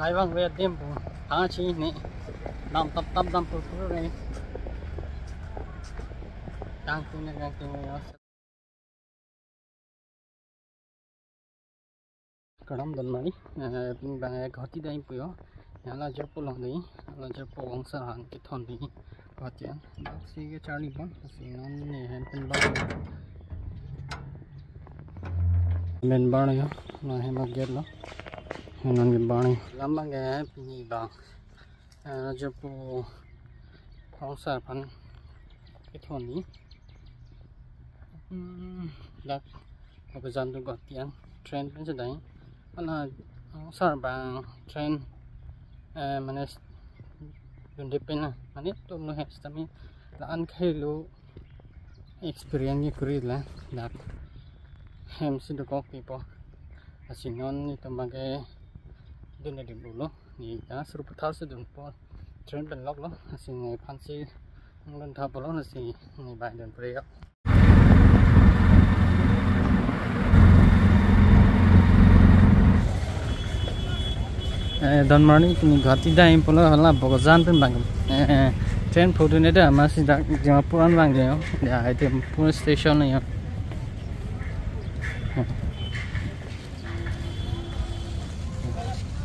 hai bang về đêm của tháng chi này đâm tập phụ này càng tin này kadam dan mari bang ghati dai puyo yala jer pulang dei ala jer pawang sa han ki thon bi ghati an si ke charli bon si non ne hen pen ba men ba yo na he ma get lo non ge ba ni lamba ge ni ba ala jer pu pawang sa pan ki thon ni dak obajan tu ghati an train pen sa dai ana sar bang train mana depend na mane to no has tami la an khelo experience ni kuri la dak hem si do ko pipo asinon ni tambage dun de bulo ni ta sur puthal se dun po train ben lok lo asin ngai phansi ngon tha bolo na si ni bai dun pre ya don morning ni ghati dai polo hala bogan pen bang train photo ne da ma si da jama puran bang je ya ite pura station ne ya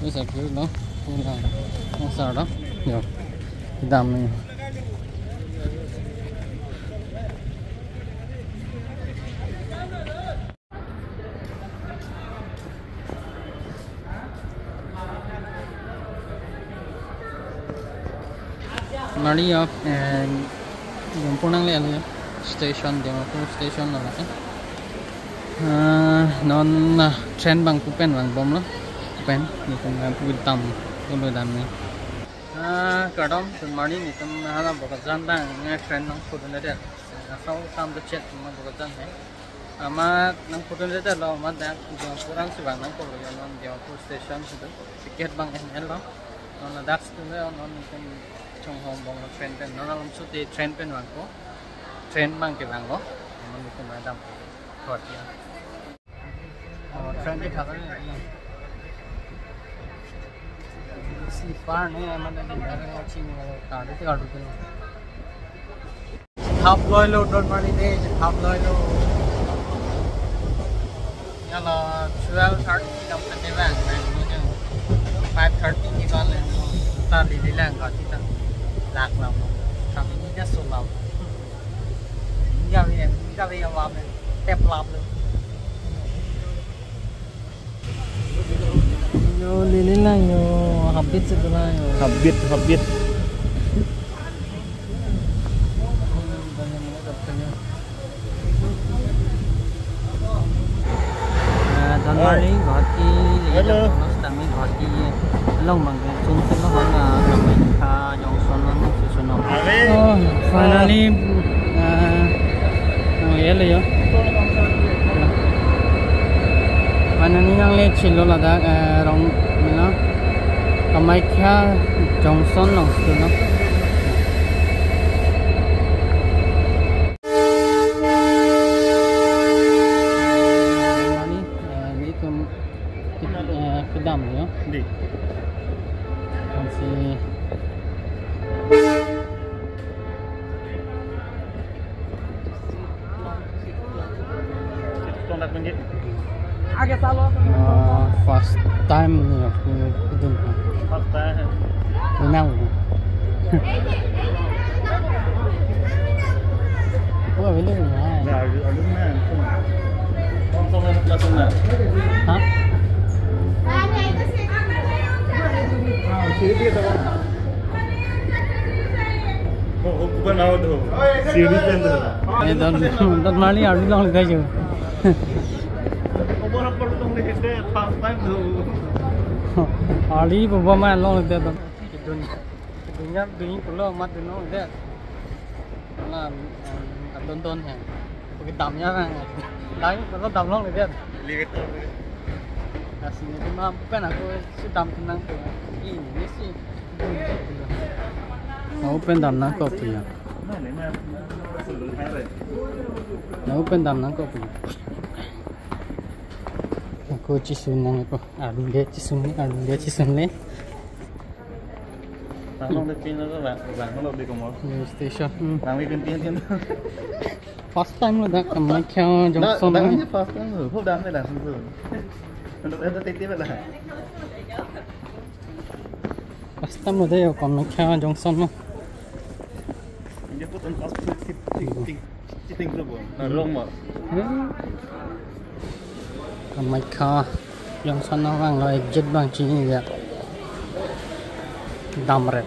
bisa ke no pura no sa da yo dam ne mari yo punang le station Dimapur station la non train bang kupen bang bom lo pen ni tum putam lo dam ni kadam mari ni tum hala bogan bang train nang photo ne de sau tam de chat ma bogan hai ama nang photo ne de lo ma da Dimapurang si bang nang ko lo non Dimapur station su ticket bang en lo non dax tu le non tum trong home bong train pen nó làm số tiền train pen vàng có train mang cái vàng đó mình không phải đâm thoát kia train đi thật đấy sleeper này mình đi ra cái chi mà cả cái cái đồ kia tháp lôi lô đồn mà đi đây tháp lôi lô nhà là 12:30 đồng cái vàng này như 5:30 thì con lên ta đi làm gọi thì ta lạc lòng thằng mình rất sụp lòng giờ bây giờ làm này đẹp lắm rồi đi lên này rồi học biết sự này học biết dan mari ghati le nó tami ghati long bằng cái chung nó vẫn là mình kha dòng son nó sẽ son nó finally ये ले yo finally nang le chilo la da rong na Kamaikya Johnson no no kedam ya di masih tondak menjit agak salah first time ya itu fakta menang oh ini ya alumni konsol kelasnya hah सीढ़ी तो bukan awal tuh सीढ़ी पे अंदर ये दन माली आड़ी लोग गए जो ऊपर ऊपर तुम ने कितने फर्स्ट टाइम tuh आड़ी बाबा मैं लोग दे दो दुनिया पुलो मत दुनो दे ना don है cái tầm nhá đấy nó tầm luôn deh lihat aslinya cuma bukan aku sedang tenang tuh ini sih aku pendam nang kopi ya aku pendam nang kopi cô chỉ xuân này cô đủ để chỉ xuân lấy Bạn không được tin nó bạn không được đi cùng một station bạn đi tin thiên first time rồi đó cầm máy theo trong sông đó first time rồi phút đám đây là xong rồi nó đã tiếp là first time rồi đấy cầm máy theo trong sông luôn dia pun tak ting tu pun nak rong mak cầm máy theo trong sông nó vang rồi exit bang chỉ như vậy đam rệt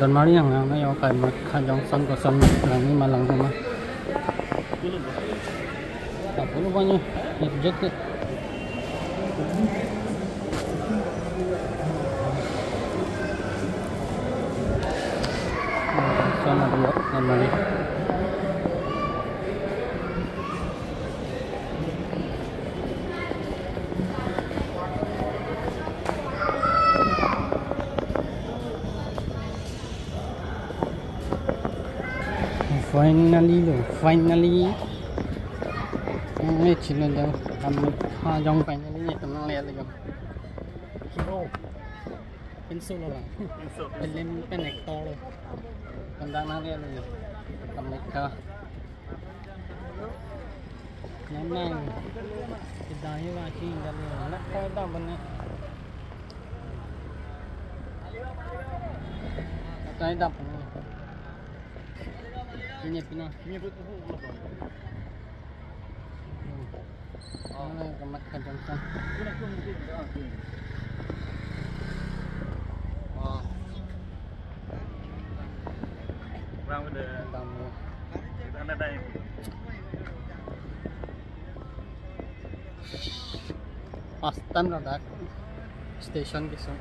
dan mari yang nó yêu cầu một khai trong sông của sông là như mà lần không tập nó bao nhiêu exit đấy sana dulu namanya finally ini cina dah kami jong finally ni tenang lihat lagi pencil lah pencil penektor lah tendang nanti lagi mereka memang kita ini masih dalam nak kau dah benar saya dah benar ini betul kemat kencang Orang ada tamu kita ada pastan roda station ke song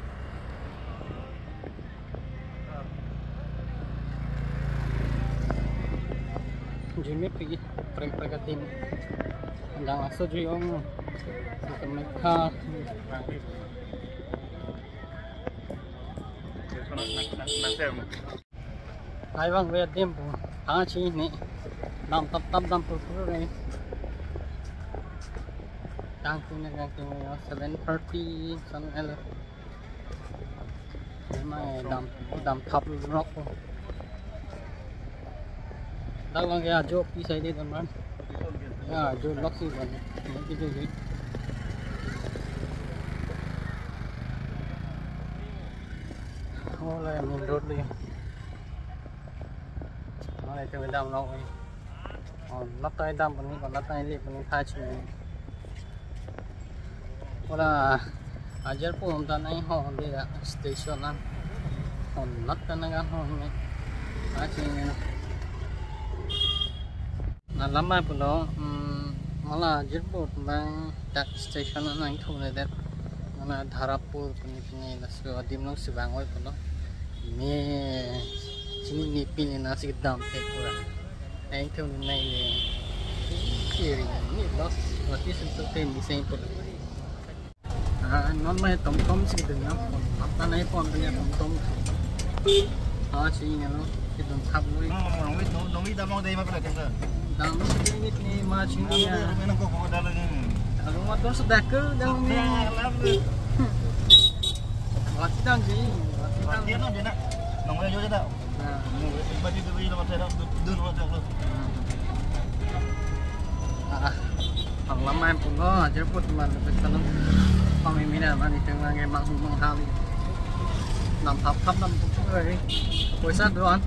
jimmy pergi pergatin hanggang aso yung sa mereka hai bang về đêm buồn tháng chi này đam tập đam pur này đang tin 7:30 xong rồi mà đam thập rock đang bang cái job đi xây đi teman job lock sih kan gitu gitu oh là main road đi này cho người đam nó lắp tay đam bên này còn lắp tay liệp bên này thay chỉ là ajar pun hôm nay họ đi là station ăn còn lắp tay nó gan họ này thay chỉ này là lắm mai pun đó mà là ajar pun bang tak station ăn anh thu này đẹp mà là Dharapur pun ini là sự điểm nông sự vàng ngoài pun đó mẹ sini ni pilih nasi gedam pura. Yang tu ni kiri ni los berarti sentuh tem di sini pun. Non mai tom tom sih tu nyam. Apa naik pon tu nyam tom tom. Sih ni lo kita thap lui. Nongi dah mau day apa dah Dam ni macam ni. Memang kau dah lagi. Kalau motor sudah ke dalam ni. Waktu dah sih. Waktu dia nak. Nongi aja dah. Baju tu baju lepas saya duduk macam tu. Hoặc lắm em cũng có chứ phút mà phải cần không mình là bạn đi chơi nghe mạng mạng hao đi làm thấp thấp năm cũng rồi đi hồi sát được anh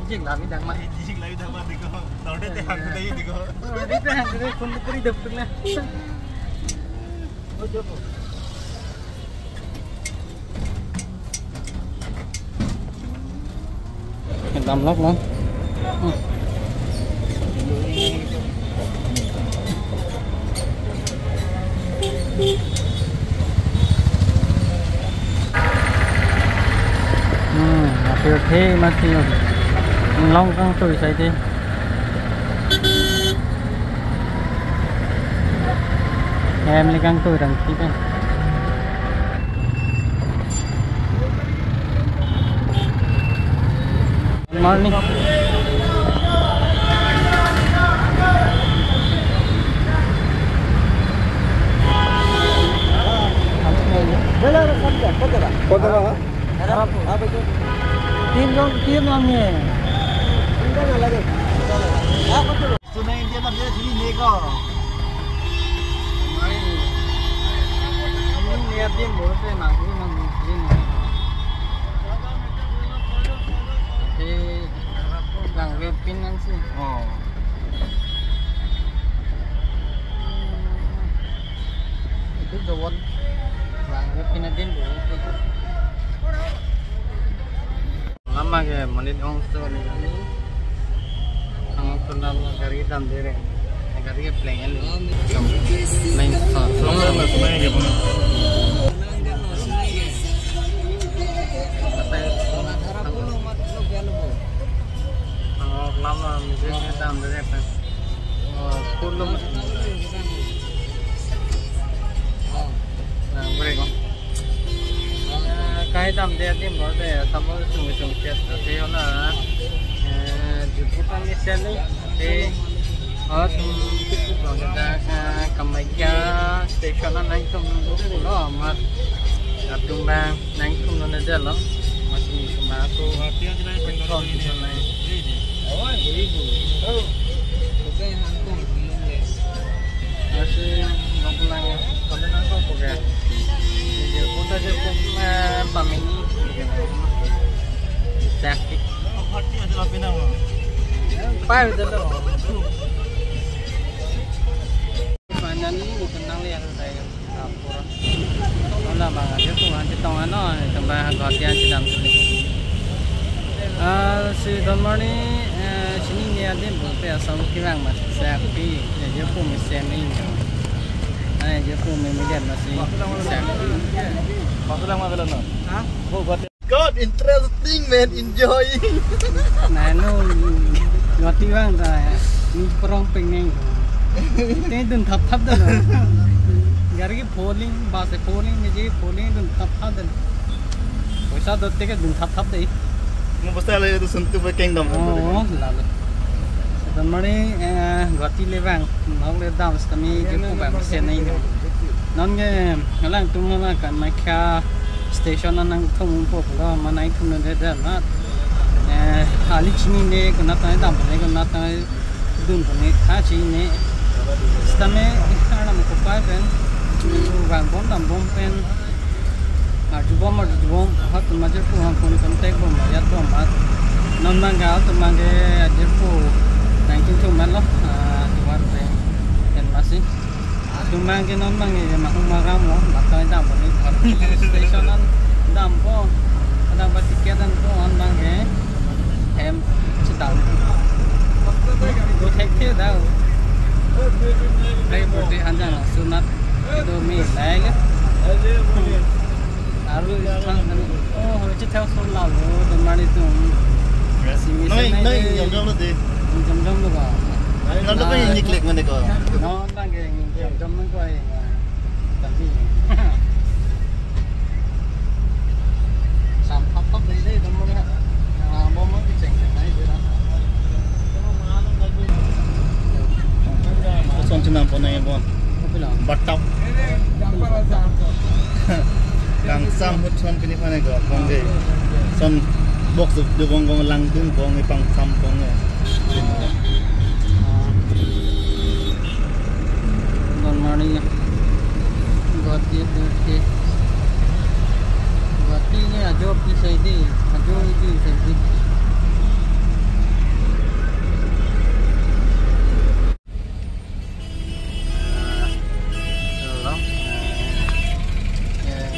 chỉ là bị đằng mặt chỉ là bị đằng mặt thì có đầu đến hàng cái đấy thì có đi tới hàng cái đấy không có đi được nè mình làm lóc lắm masih oke masih long kan tuh saya deh em lấy căng tôi đằng kia morning Kota apa? Apa itu? Tim namanya. Enggak lagi. Apa tu? Sungai India nak jadi sini neka. Ini lihat dia boleh tu nak ini ini. Yang webpin kan sih. Oh. Itu jawab. Yang webpin ada boleh. Lama ke menit orang tu ni. Ang tunal gari dam dere. Gari ke plan ni. Main Sungai mana sungai dia pun. Lama misalnya dam dere apa? Kulum. Mereka. Cái đầm đen thì có thể tầm vào chung chết thì nó là chụp cái này xem đi thì ở cái chỗ người ta cầm máy kia station anh không nó mà tung bang anh không nó được lắm mà chỉ mà cô con thì chỗ này nó sẽ nó cũng là còn nó có cuộc gặp giờ cô ta sẽ cũng bằng mình sakit Hati ada apa nama? Pai betul loh. Mana ni kenang lihat saya lapor. Olah bang, dia tu nanti tahu ano, tambah gatian sedang sini. Si Donmar ni sini ni ada beberapa asal kirang mas sakit. Dia pun mesti ni. Dia pun memang masih sakit. Pasal lama kalau nak? Hah? Oh, God, interesting man, enjoying. Nah, no, gati bang dah. Ni perang pengen. Ini dun thap dah. Gari ke polling, bahasa polling ni je polling dun thap dah. Paisa dotte ke dun thap dah. Mau pasal itu sentuh kingdom. Oh, lalu. Dan mari gati le bang, nak le dam kami je pun bang sen ni. Non ke, ngalang tu ngalang kan mereka station nang thong po pula manai thum ne da na hali chini ne ko na ta dam ne ko na ta dun ko ne kha chi ne stame ana mo ko pa pen bang bom dam bom pen a ju bom hat ma je ko han ko ni kon tek bom ya to ma non mang ga to mang ge je ko nang chung chung man lo war pe en masi tumang ke non mang ge ma hung ma ga mo ma ta dam ko ni station dam po ada batiketan po on bang ke em sedang go take care dah play birthday anjang sunat itu mi lai ke aru thang oh hari tu theo son lau lo dan mari tu Noi jam-jam tu. Jam-jam tu ba Kalau tu yang klik mana kau? no bang ke jam-jam tu ko ai tapi sản phẩm tốt đấy đấy đúng không ạ? Bom nó cái chỉnh này vậy đó. Son cina pun yang pun. Batok. Kang sam hut son kini mana kau? Kong ke. Son box tu kong lang tung kong pang sam kong. Good morning. Good Gati ni ajo pisai di, ajo itu pisai. Hello.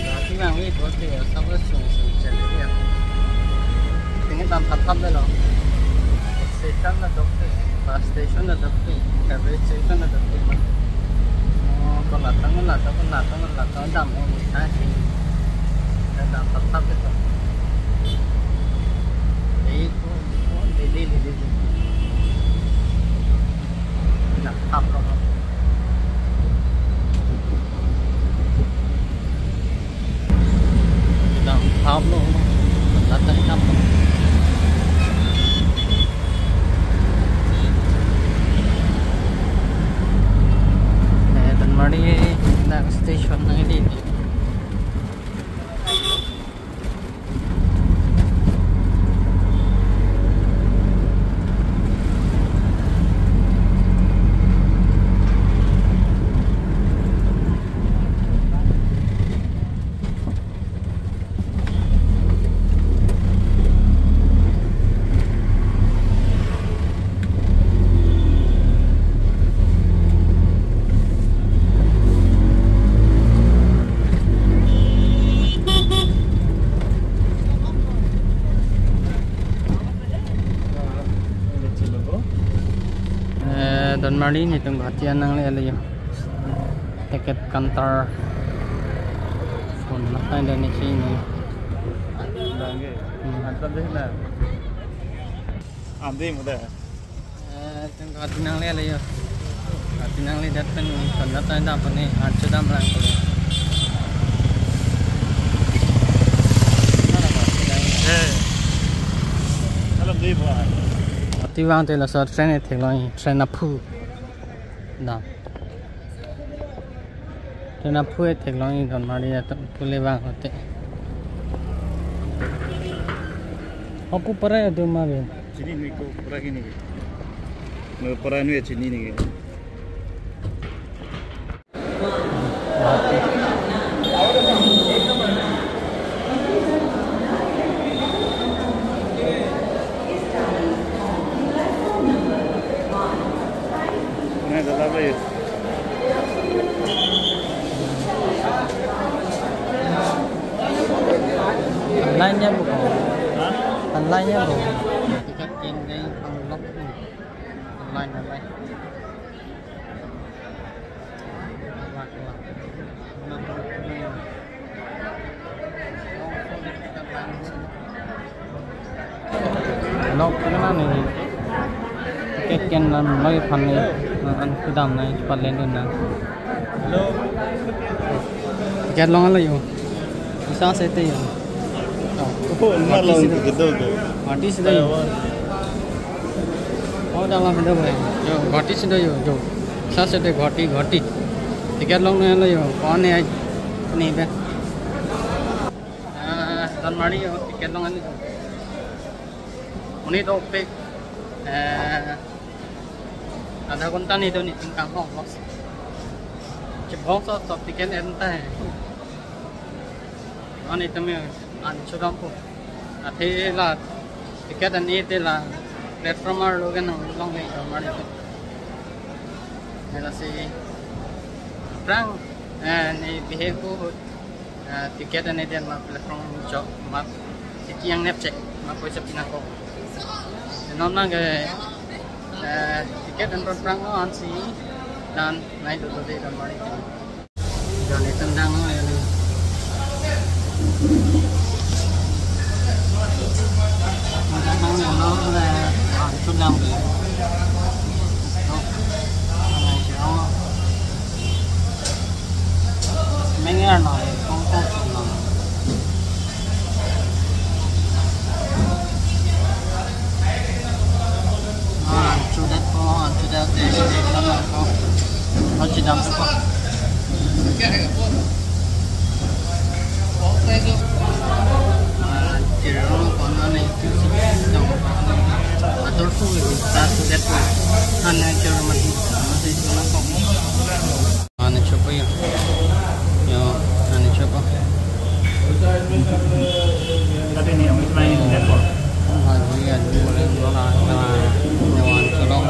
Gati bang ni buat dia sampai sung jadi dia. Tinggal tam dah loh. Station dah dokter, bus station dah dokter, carriage station dah dokter. Oh, kalau datang dam ni sih. Ada tetap itu. Itu lili. Nak apa? Dah apa lo? Datang apa? Dan mari nak station ni. Don Mari ni tung hatian nang le yo tiket kantor phone na kai dan ni chi ni Bangge. Antar deh na. Amdi muda. Tung hatian nang le yo hatian nang le dat pen kon na tai da pani archu dam lang ko Alam di ba? Ti wang te la so train e thek loi train na phu da train na phu e thek loi Don Mari ya pu le wang hote opu para ya do ma be Sini ni ko pura gini. No pura nu sini ni. Lainnya bukan lainnya bukan tiket ini unlock lain lock cái này tiket kian làm lôi phần này ăn cái đầm này phần lên luôn nè Hello. tiket long là gì sao sẽ tiền Oh, na long gitu tu. Mati sudah yo. Oh, dalam sudah boleh. Yo, ghati sudah yo. Saya sudah ghati. Tiket long ni lah yo. Kawan ni be. Don Mari yo tiket long ni. Ini tu pe. Ada kontan ni tu ni tingkang hong bos. Cepong so tiket entah. Ani tu me ăn cho đông phụ thế là ticket anh ấy thế là platform rồi cái nào long này rồi mà đi hay là gì răng này bị hết cô ticket anh ấy mà platform cho mà cái yang nếp chạy mà coi sắp pina cô nó nói cái ticket anh rồi răng nó ăn gì dan này được rồi đó mà đi rồi này tendang nó nó là chút đông thì mấy nghe nói không chuyện nào chút đất có chút đất để nó chỉ đông thôi chỉ còn nó này atur pun satu depan hanya cara masih cuma mana coba ya mana coba Tapi ni yang main depan. lagi ada boleh nyawan kolong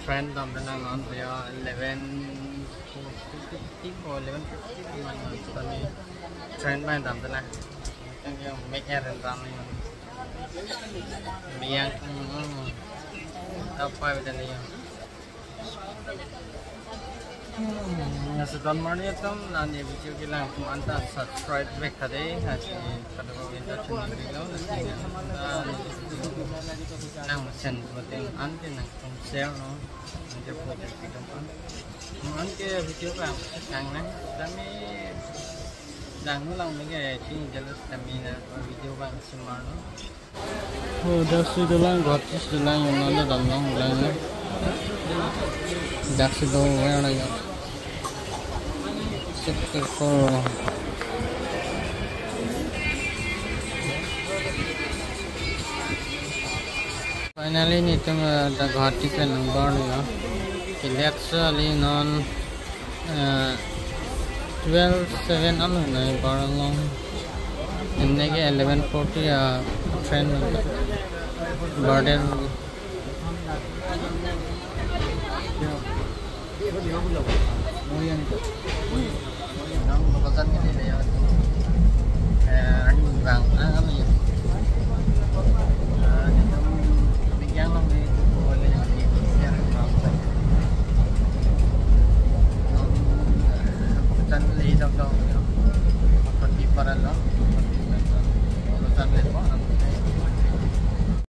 train tầm đến là ngon bây giờ 11:50 or 11:50 mà tầm này train bay tầm đến là cái make air and run này miang apa itu ni Don Mari itu nanti video kita mantap subscribe back tadi hasil pada video channel kita nang mesin penting anti nang share no nanti buat video kan nanti video kan yang nang kami đang ulang mấy cái jelas kami na video bang semua no dah sudah lang gratis sudah lang yang ada dalam lang dah sudah ada ya sekitar finally ni tu dah Guwahati ke number ni lah literally non 12:07 alo nai baralong innege 11:40 train burden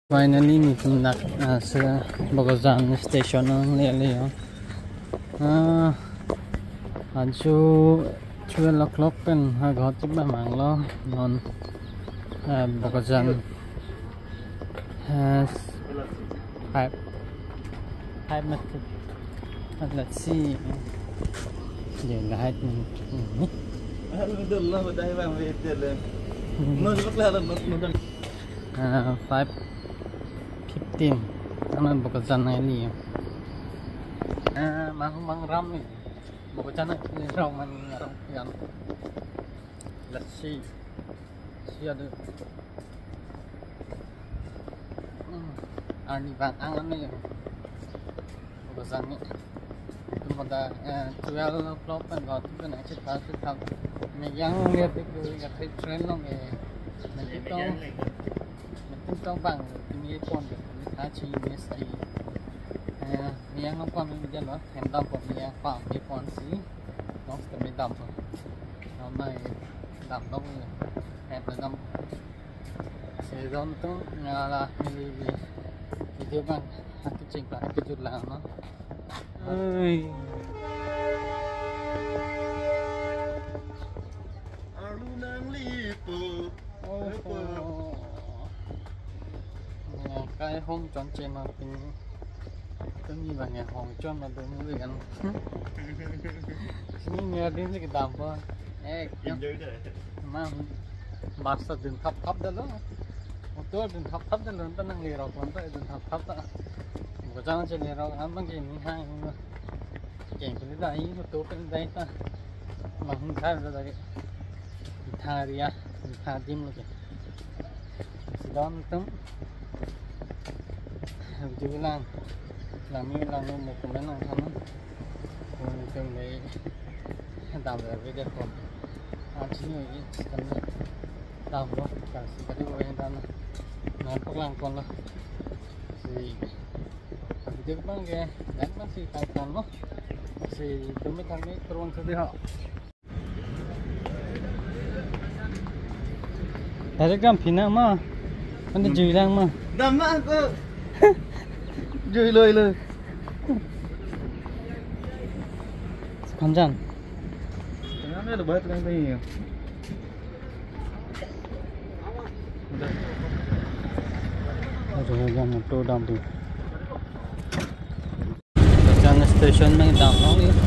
finally nitum nak sa Bogozan station ang lele aju 12 o'clock pen got ba mang lo non Bogozan has 5 minutes. Let's see. Giờ lại Alhamdulillah udah bang betul. No sebutlah no. 5:15 aman Bogozan ini mang ram nih Bogozan ini ram yang let's see ada ani bang angan nih Bogozan ini itu pada 12 o'clock kan waktu kan exit pasti tahu yang lihat itu nggak train lo nanti tông bằng cái con được khá chi biết gì miếng nó con bây giờ nó thành đâm của miếng khoảng cái con xí nó sẽ bị đâm rồi nó này đâm đông hẹp là đâm sẽ dọn tương là vì thiếu bằng cái trình lại cái chút làm nó ơi cái hôm chọn trên mà cứ như là nhà hàng cho mà tôi muốn gì ăn nghe đến cái đàm thôi mà bác sẽ đừng thấp đó đó một tuổi đừng thấp đó lớn ta năng nghề rồi còn tới đừng thấp đó của cha nó trên này rồi ăn bằng gì những hai chèn cái đấy một tuổi cái đấy ta mà không thay ra đấy tha đi à tha tim luôn kìa đón tấm chú làm như là một cái món ăn thơm lắm từng đấy tạo ra video còn chỉ người cần tạo đó cả sự cái điều này ta nó cũng làm con là thì video bang cái đánh bác sĩ tài sản nó thì tôi mới thằng ấy tôi sẽ đi họ tại cái phim nào mà anh chửi đang mà đâm á cô chửi lời 감장 nó được bớt lên đi rồi một tô đầm đi Bogozan station में डाउन